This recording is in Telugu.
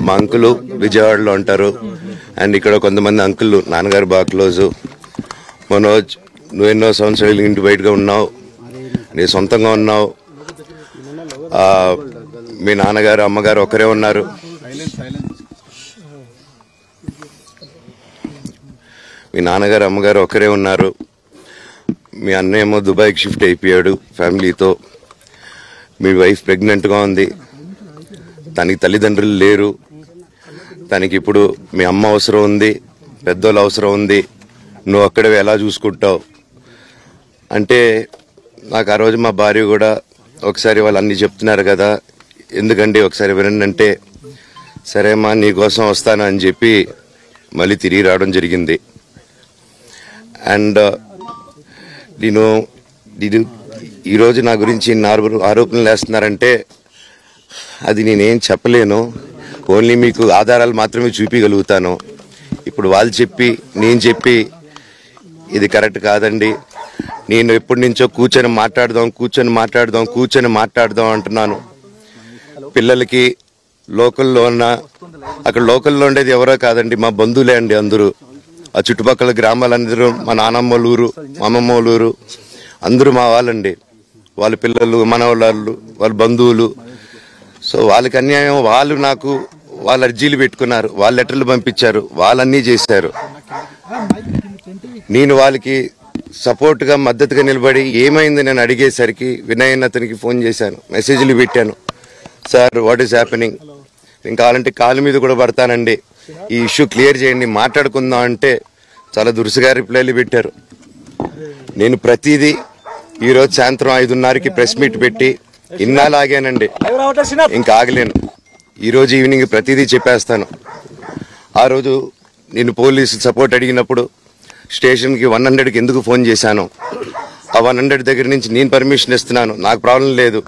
మా అంకులు విజయవాడలో ఉంటారు. అండ్ ఇక్కడ కొంతమంది అంకులు నాన్నగారు బాగా క్లోజు. మనోజ్, నువ్వు ఎన్నో సంవత్సరాలు ఇంటి బయటగా ఉన్నావు, నీ సొంతంగా ఉన్నావు. మీ నాన్నగారు అమ్మగారు ఒకరే ఉన్నారు. మీ నాన్నగారు అమ్మగారు ఒకరే ఉన్నారు. మీ అన్నయ్య ఏమో దుబాయ్కి షిఫ్ట్ అయిపోయాడు ఫ్యామిలీతో. మీ వైఫ్ ప్రెగ్నెంట్గా ఉంది. తనకి తల్లిదండ్రులు లేరు. తనకి ఇప్పుడు మీ అమ్మ అవసరం ఉంది, పెద్దోళ్ళు అవసరం ఉంది. నువ్వు అక్కడ ఎలా చూసుకుంటావు అంటే, నాకు ఆ రోజు మా భార్య కూడా ఒకసారి వాళ్ళు అన్నీ చెప్తున్నారు కదా, ఎందుకండి ఒకసారి వినండి అంటే, సరేమ్మా నీకోసం వస్తాను అని చెప్పి మళ్ళీ తిరిగి రావడం జరిగింది. అండ్ నేను ఈరోజు నా గురించి ఆరోపణలు వేస్తున్నారంటే అది నేనేం చెప్పలేను. ఓన్లీ మీకు ఆధారాలు మాత్రమే చూపించగలుగుతాను. ఇప్పుడు వాళ్ళు చెప్పి నేను చెప్పి ఇది కరెక్ట్ కాదండి. నేను ఎప్పటి నుంచో కూర్చొని మాట్లాడదాం అంటున్నాను. పిల్లలకి లోకల్లో అక్కడ లోకల్లో ఉండేది ఎవరో కాదండి, మా బంధువులే అండి అందరూ. ఆ చుట్టుపక్కల గ్రామాలందరూ మా నానమ్మ ఊరు, మా అమ్మమ్మ ఊరు అందరూ మా వాళ్ళండి. వాళ్ళ పిల్లలు, మనవాళ్ళు, వాళ్ళ బంధువులు. సో వాళ్ళకి అన్యాయం, వాళ్ళు నాకు వాళ్ళ అర్జీలు పెట్టుకున్నారు, వాళ్ళ లెటర్లు పంపించారు, వాళ్ళన్నీ చేశారు. నేను వాళ్ళకి సపోర్ట్గా మద్దతుగా నిలబడి ఏమైంది నేను అడిగేసరికి వినయ్ అతనికి ఫోన్ చేశాను, మెసేజ్లు పెట్టాను. సార్ వాట్ ఈస్ హ్యాపెనింగ్, నేను కావాలంటే కాలు మీద కూడా పడతానండి, ఈ ఇష్యూ క్లియర్ చేయండి, మాట్లాడుకుందాం అంటే చాలా దురుసుగా రిప్లైలు పెట్టారు. నేను ప్రతిదీ ఈరోజు సాయంత్రం 5:30కి ప్రెస్ మీట్ పెట్టి ఇన్నాళ్ళు ఆగానండి, ఇంకా ఆగలేను. ఈరోజు ఈవినింగ్ ప్రతిదీ చెప్పేస్తాను. ఆ రోజు నేను పోలీసు సపోర్ట్ అడిగినప్పుడు స్టేషన్కి 100కి ఎందుకు ఫోన్ చేశాను, ఆ 100 దగ్గర నుంచి నేను పర్మిషన్ ఇస్తున్నాను, నాకు ప్రాబ్లం లేదు.